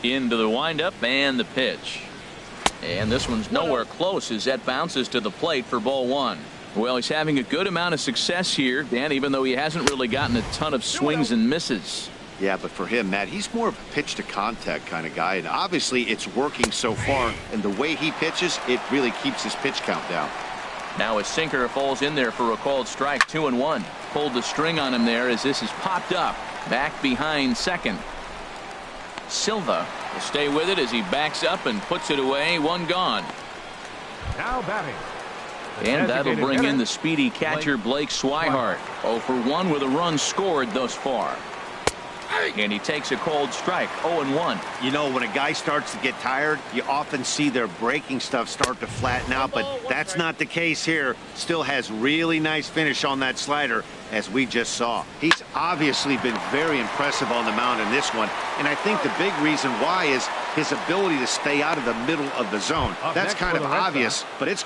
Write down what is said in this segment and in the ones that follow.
Into the windup and the pitch. And this one's nowhere close as that bounces to the plate for ball one. Well, he's having a good amount of success here, Dan, even though he hasn't really gotten a ton of swings and misses. Yeah, but for him, Matt, he's more of a pitch to contact kind of guy, and obviously it's working so far, and the way he pitches, it really keeps his pitch count down. Now a sinker falls in there for a called strike. 2-1. Pulled the string on him there as this is popped up. Back behind second. Silva will stay with it as he backs up and puts it away. One gone. Now batting. And that'll bring in the speedy catcher Blake Swihart. 0 for 1 with a run scored thus far. And he takes a cold strike. 0-1. You know, when a guy starts to get tired, you often see their breaking stuff start to flatten out, but that's not the case here. Still has really nice finish on that slider, as we just saw. He's obviously been very impressive on the mound in this one, and I think the big reason why is his ability to stay out of the middle of the zone. That's kind of obvious, but it's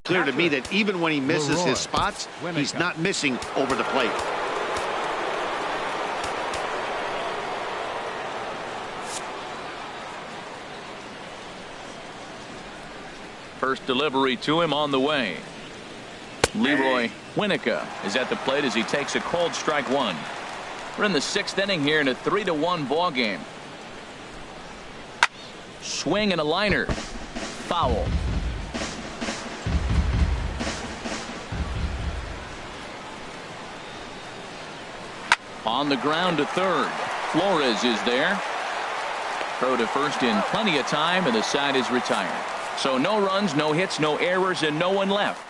clear to me that even when he misses his spots, he's not missing over the plate. First delivery to him on the way. Leroy Winnica is at the plate as he takes a cold strike one. We're in the 6th inning here in a 3-1 ball game. Swing and a liner. Foul. On the ground to third. Flores is there. Throw to first in plenty of time, and the side is retired. So no runs, no hits, no errors, and no one left.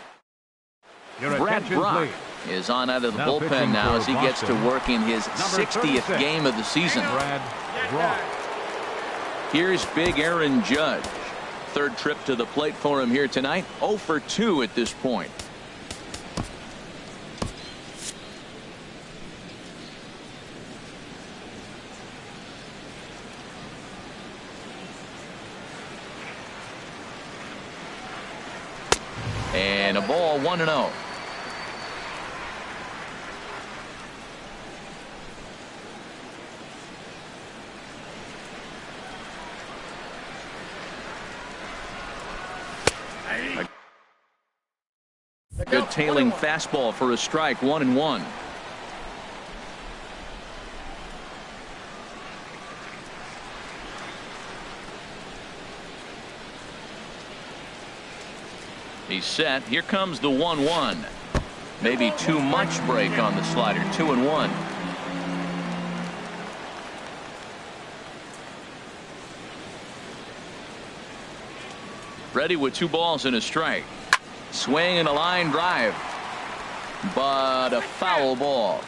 Brad Brock is on out of the bullpen now as he gets to work in his 60th game of the season. Here's big Aaron Judge. Third trip to the plate for him here tonight. 0 for 2 at this point. And a ball, 1-0. A good tailing fastball for a strike. 1-1. He's set. Here comes the 1-1. Maybe too much break on the slider. 2-1. Ready with 2 balls and a strike. Swing and a line drive. But a foul ball.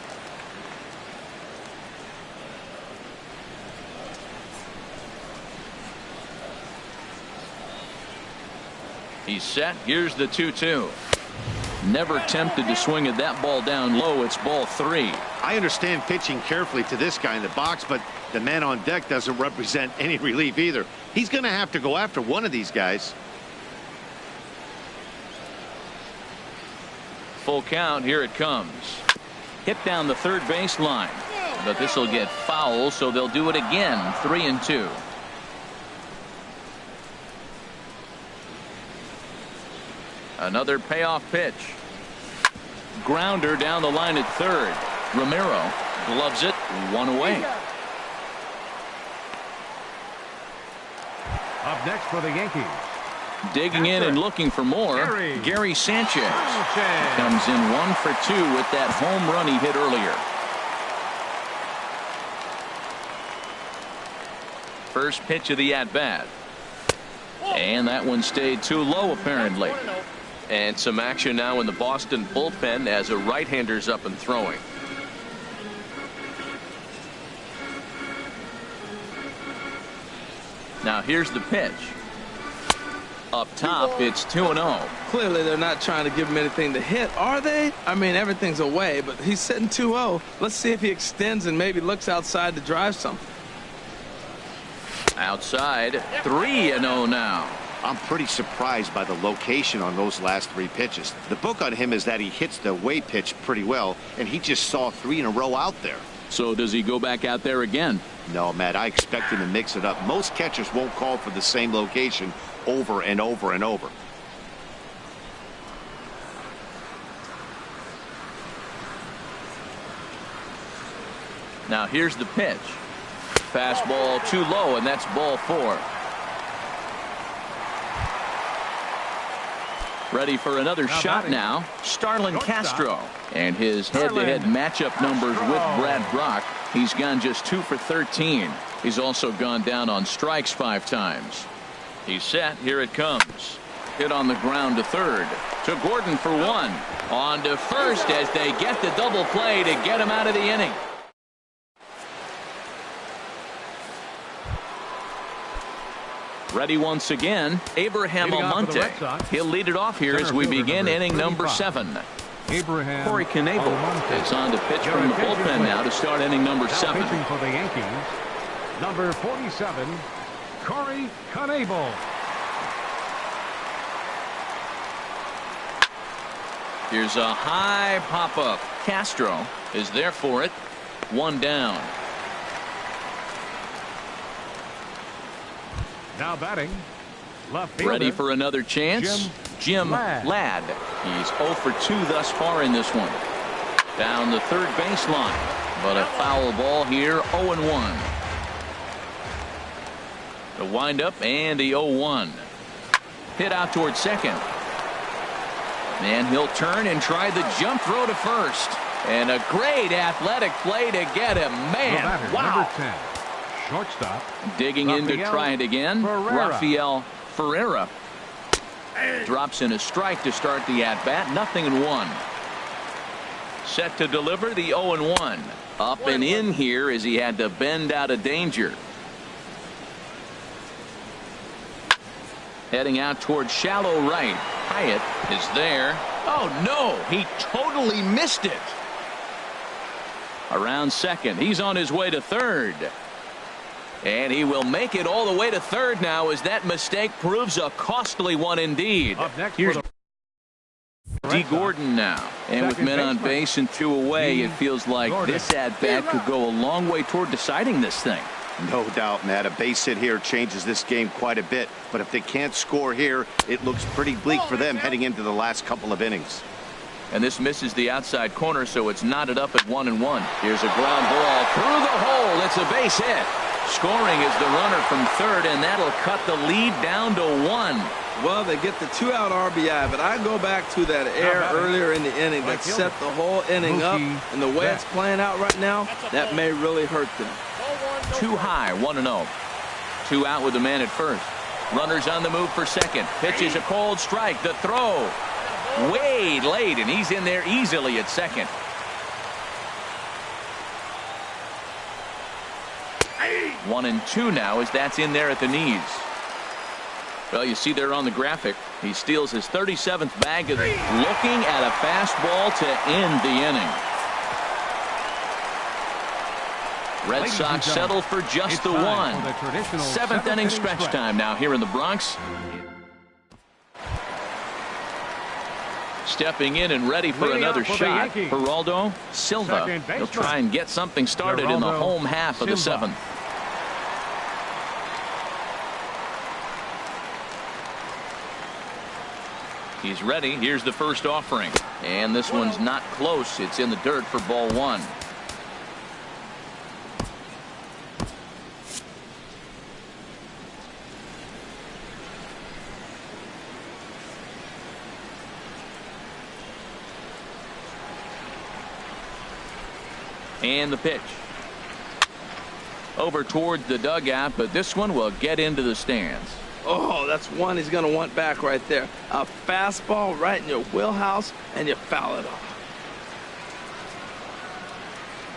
He's set. Here's the 2-2. Never tempted to swing at that ball down low. It's ball 3. I understand pitching carefully to this guy in the box, but the man on deck doesn't represent any relief either. He's going to have to go after one of these guys. Full count. Here it comes. Hit down the third base line. But this will get foul, so they'll do it again. 3-2. Another payoff pitch. Grounder down the line at third. Romero gloves it. 1 away. Up next for the Yankees. Digging in and looking for more. Gary Sanchez comes in 1 for 2 with that home run he hit earlier. First pitch of the at-bat. And that one stayed too low apparently. And some action now in the Boston bullpen as a right-hander's up and throwing. Now here's the pitch. Up top, it's 2-0. Clearly they're not trying to give him anything to hit, are they? I mean, everything's away, but he's sitting 2-0. Let's see if he extends and maybe looks outside to drive something. Outside, 3-0 now. I'm pretty surprised by the location on those last 3 pitches. The book on him is that he hits the away pitch pretty well, and he just saw 3 in a row out there. So does he go back out there again? No, Matt, I expect him to mix it up. Most catchers won't call for the same location over and over and over. Now here's the pitch. Fastball too low, and that's ball 4. Ready for another shot now. Starlin Castro. And his head-to-head matchup numbers with Brad Brock. He's gone just 2 for 13. He's also gone down on strikes 5 times. He's set. Here it comes. Hit on the ground to third. To Gordon for 1. On to first as they get the double play to get him out of the inning. Ready once again, Abraham Almonte. He'll lead it off here as we begin inning number 7. Corey Knebel is on to pitch from the bullpen now to start inning number 7. Pitching for the Yankees, number 47, Corey Knebel. Here's a high pop-up. Castro is there for it. 1 down. Now batting, left fielder. Ready for another chance? Jim Ladd. He's 0 for 2 thus far in this one. Down the third baseline, but a foul ball here. 0-1. The windup and the 0-1. Hit out towards second. And he'll turn and try the jump throw to first. And a great athletic play to get him. Man, wow. Number 10. Shortstop. Digging in to try it again. Rafael Ferreira drops in a strike to start the at-bat. 0-1. Set to deliver the 0-1. Up and in here as he had to bend out of danger. Heading out towards shallow right. Hyatt is there. Oh no, he totally missed it. Around second. He's on his way to third. And he will make it all the way to third now as that mistake proves a costly one indeed. Here's D. Gordon now. And with men on base and 2 away, it feels like this at-bat could go a long way toward deciding this thing. No doubt, Matt. A base hit here changes this game quite a bit. But if they can't score here, it looks pretty bleak for them heading into the last couple of innings. And this misses the outside corner, so it's knotted up at 1-1. Here's a ground ball through the hole. It's a base hit. Scoring is the runner from third, and that'll cut the lead down to 1. Well, they get the 2-out RBI, but I go back to that error earlier in the inning that set the whole inning up, and the way it's playing out right now, that may really hurt them. Too high, 1-0. 2 out with the man at first. Runners on the move for second. Pitches a cold strike. The throw way late, and he's in there easily at second. One and 2 now as that's in there at the knees. Well, you see there on the graphic, he steals his 37th bag of looking at a fastball to end the inning. Red Sox settle for just the 1. 7th inning stretch time now here in the Bronx. Stepping in and ready for another shot, Geraldo Silva. He'll try and get something started in the home half of the 7th. He's ready. Here's the first offering. And this one's not close. It's in the dirt for ball 1. And the pitch. Over towards the dugout, but this one will get into the stands. Oh, that's one he's going to want back right there. A fastball right in your wheelhouse, and you foul it off.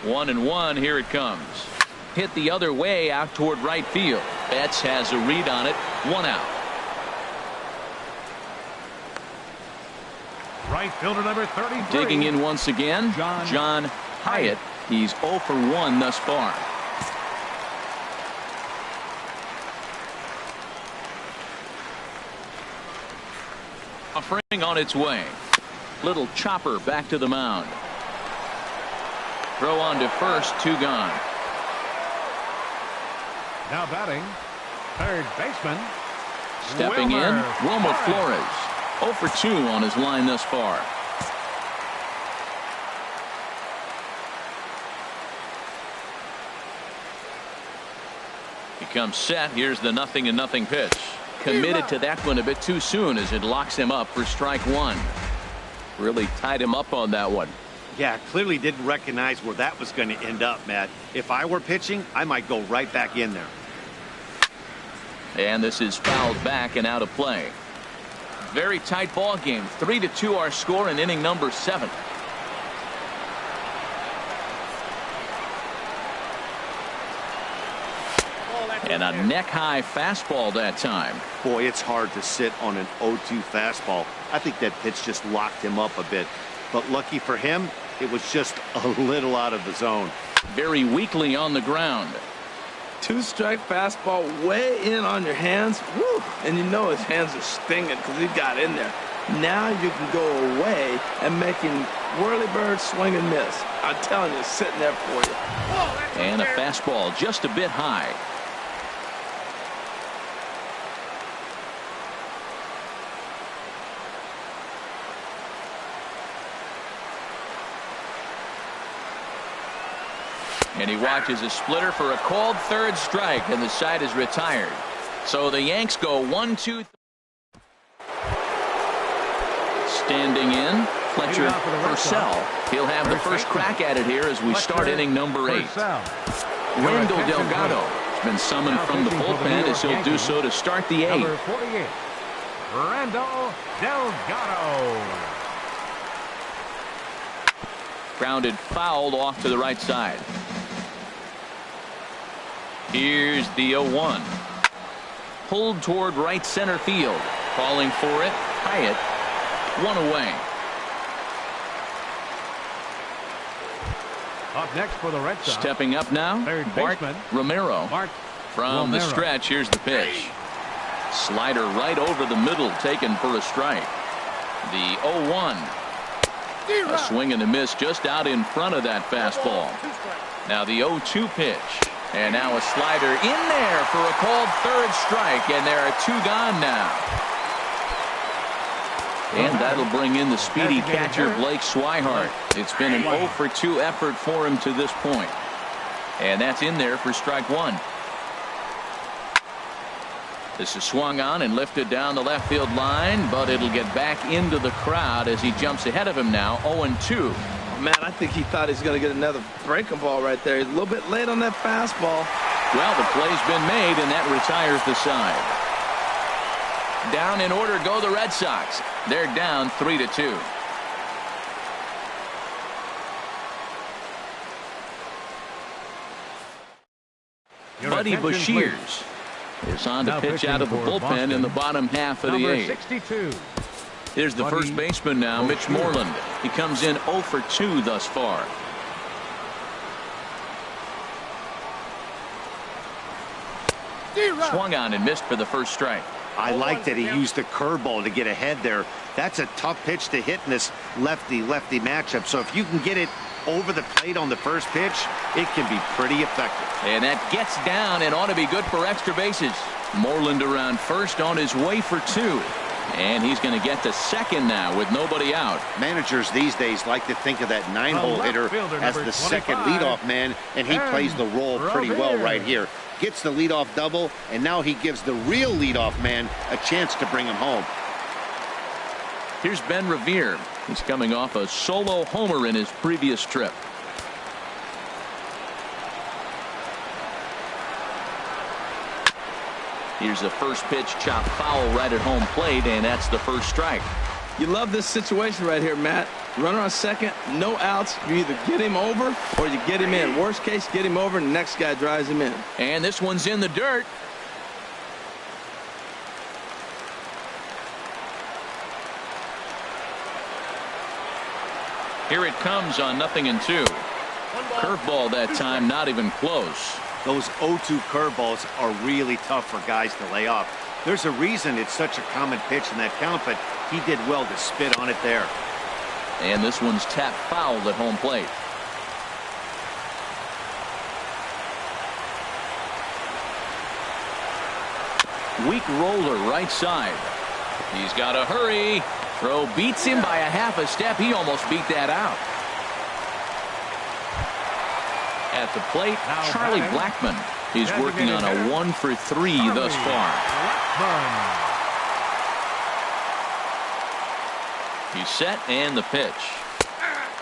1-1. Here it comes. Hit the other way out toward right field. Betts has a read on it. 1 out. Right fielder number 33. Digging in once again, John Hyatt. He's 0 for 1 thus far. Offering on its way. Little chopper back to the mound. Throw on to first, 2 gone. Now batting, third baseman. Stepping in, Wilmer Flores. 0 for 2 on his line thus far. He comes set. Here's the 0-0 pitch. Committed to that one a bit too soon as it locks him up for strike one. Really tied him up on that one. Yeah, clearly didn't recognize where that was going to end up, Matt. If I were pitching, I might go right back in there. And this is fouled back and out of play. Very tight ball game. 3-2 our score in inning number 7. And a neck-high fastball that time. Boy, it's hard to sit on an 0-2 fastball. I think that pitch just locked him up a bit. But lucky for him, it was just a little out of the zone. Very weakly on the ground. 2-strike fastball way in on your hands. Woo! And you know his hands are stinging because he got in there. Now you can go away and making whirly-bird swing and miss. I'm telling you, sitting there for you. And a fastball just a bit high. And he watches a splitter for a called third strike, and the side is retired. So the Yanks go 1-2. Standing in, Fletcher Purcell. He'll have the first crack at it here as we start inning number 8. Randall Delgado has been summoned from the bullpen as he'll do so to start the 8th. Number 48, Randall Delgado. Grounded fouled off to the right side. Here's the 0-1. Pulled toward right center field. Calling for it. Hyatt. 1 away. Up next for the Red Sox. Stepping up now, Bart Romero. From the stretch, here's the pitch. Slider right over the middle, taken for a strike. The 0-1. A swing and a miss just out in front of that fastball. Now the 0-2 pitch. And now a slider in there for a called third strike, and there are 2 gone now. And that'll bring in the speedy catcher Blake Swihart. It's been an 0 for 2 effort for him to this point. And that's in there for strike 1. This is swung on and lifted down the left field line, but it'll get back into the crowd as he jumps ahead of him now, 0-2. Man, I think he thought he's going to get another breaking ball right there. He's a little bit late on that fastball. Well, the play's been made, and that retires the side. Down in order go the Red Sox. They're down 3-2. Buddy Bashirs is on to pitch out of the bullpen in the bottom half of the 8th. 62. Here's the first baseman now, Mitch Moreland. He comes in 0 for 2 thus far. Swung on and missed for the first strike. I like that he used the curveball to get ahead there. That's a tough pitch to hit in this lefty-lefty matchup. So if you can get it over the plate on the first pitch, it can be pretty effective. And that gets down and ought to be good for extra bases. Moreland around first on his way for 2. And he's going to get to second now with nobody out. Managers these days like to think of that 9-hole hitter as the second leadoff man, and he plays the role pretty well right here. Gets the leadoff double, and now he gives the real leadoff man a chance to bring him home. Here's Ben Revere. He's coming off a solo homer in his previous trip. Here's the first pitch, chopped foul right at home plate, and that's the first strike. You love this situation right here, Matt. Runner on second, no outs. You either get him over or you get him in. Worst case, get him over, and the next guy drives him in. And this one's in the dirt. Here it comes on 0-2. Curveball that time, not even close. Those 0-2 curveballs are really tough for guys to lay off. There's a reason it's such a common pitch in that count, but he did well to spit on it there. And this one's tapped foul at home plate. Weak roller right side. He's got to hurry. Throw beats him by a half a step. He almost beat that out. At the plate, Charlie Blackmon. He's working on a 1-for-3 thus far. He's set and the pitch.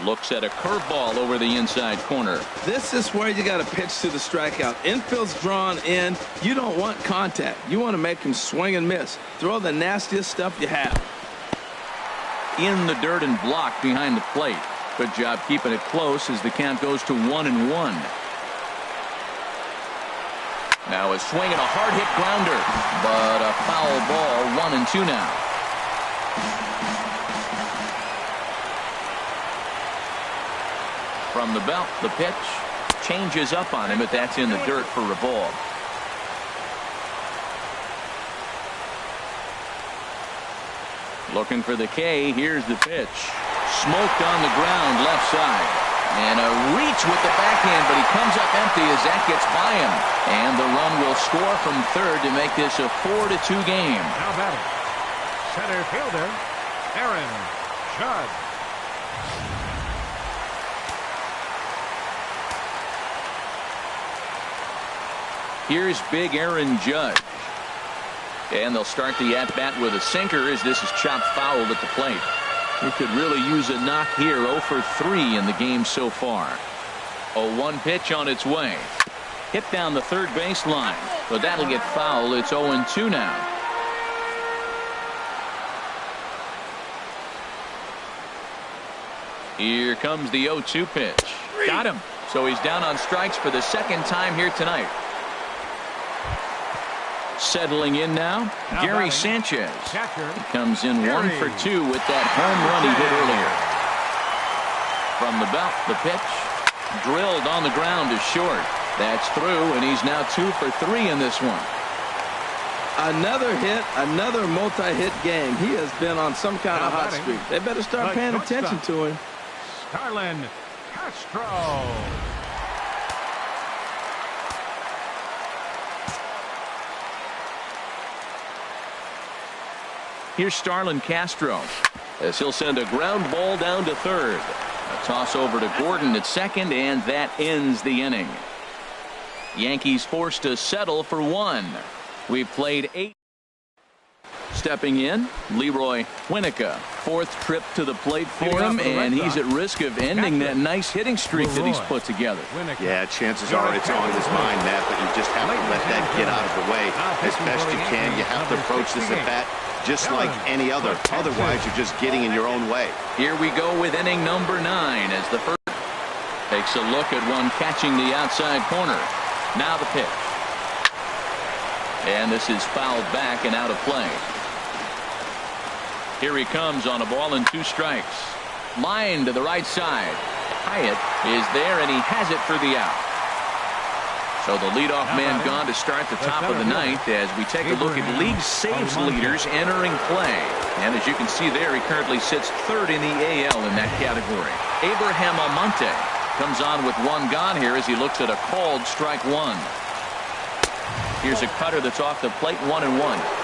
Looks at a curveball over the inside corner. This is where you got to pitch to the strikeout. Infield's drawn in. You don't want contact. You want to make him swing and miss. Throw the nastiest stuff you have. In the dirt and blocked behind the plate. Good job keeping it close as the count goes to 1-1. Now a swing and a hard hit grounder, but a foul ball. 1-2 now. From the belt, the pitch changes up on him, but that's in the dirt for a ball. Looking for the K. Here's the pitch. Smoked on the ground left side. And a reach with the backhand, but he comes up empty as that gets by him. And the run will score from third to make this a 4-2 game. Now batting, center fielder, Aaron Judd. Here's big Aaron Judge. And they'll start the at-bat with a sinker as this is chopped foul at the plate. He could really use a knock here. 0-for-3 in the game so far. 0-1 pitch on its way. Hit down the third baseline, but that'll get foul. It's 0-2 now. Here comes the 0-2 pitch. Got him. So he's down on strikes for the second time here tonight. Settling in now, Gary Sanchez. He comes in 1-for-2 with that home run he hit earlier. From the belt, the pitch drilled on the ground is short. That's through, and he's now 2-for-3 in this one. Another hit, another multi-hit game. He has been on some kind of hot streak. They better start paying attention to him. Starlin Castro. Here's Starlin Castro as he'll send a ground ball down to third. A toss over to Gordon at second, and that ends the inning. Yankees forced to settle for one. We've played 8. Stepping in, Leroy Winnica. Fourth trip to the plate for him, and he's at risk of ending that nice hitting streak that he's put together. Yeah, chances are it's on his mind, Matt, but you just have to let that get out of the way as best you can. You have to approach this at bat just like any other. Otherwise, you're just getting in your own way. Here we go with inning number 9 as the first takes a look at one catching the outside corner. Now the pitch. And this is fouled back and out of play. Here he comes on a ball and 2 strikes. Line to the right side. Hyatt is there, and he has it for the out. So the leadoff man gone to start the top of the 9th as we take a look at league saves leaders entering play. And as you can see there, he currently sits 3rd in the AL in that category. Abraham Almonte comes on with 1 gone here as he looks at a called strike 1. Here's a cutter that's off the plate, 1-1.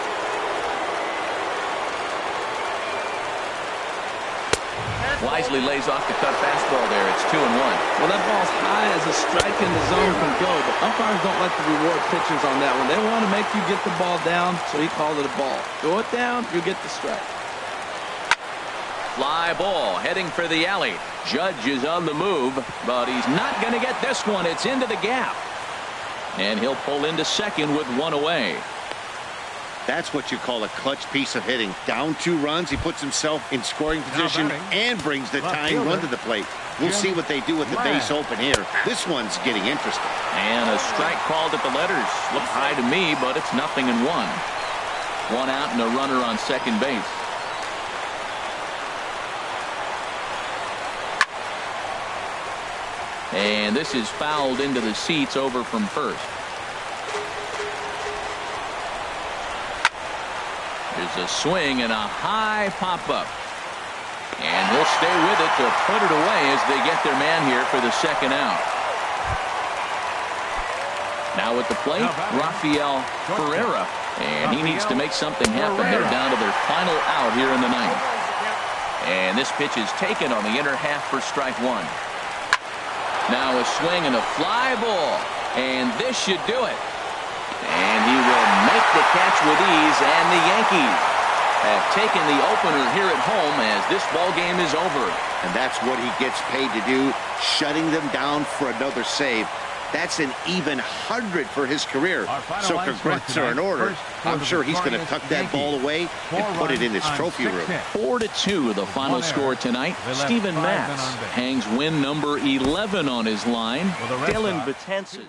Wisely lays off the cut fastball there. It's 2-1. Well, that ball's high as a strike in the zone can go, but umpires don't like to reward pitchers on that one. They want to make you get the ball down, so he called it a ball. Throw it down, you get the strike. Fly ball heading for the alley. Judge is on the move, but he's not going to get this one. It's into the gap. And he'll pull into second with 1 away. That's what you call a clutch piece of hitting. Down 2 runs, he puts himself in scoring position and brings the tying run to the plate. We'll see what they do with the base open here. This one's getting interesting. And a strike called at the letters. Looked high to me, but it's 0-1. 1 out and a runner on second base. And this is fouled into the seats over from first. There's a swing and a high pop-up. And he'll stay with it to put it away as they get their man here for the second out. Now at the plate, Rafael Ferreira. And he needs to make something happen. They're down to their final out here in the ninth. And this pitch is taken on the inner half for strike one. Now a swing and a fly ball. And this should do it. And he will make the catch with ease. And the Yankees have taken the opener here at home as this ball game is over. And that's what he gets paid to do, shutting them down for another save. That's an even 100 for his career. So congrats are in order. I'm sure he's going to tuck that ball away and put it in his trophy room. 4-2 the final score tonight. Steven Matz hangs win number 11 on his line. Dylan Betances.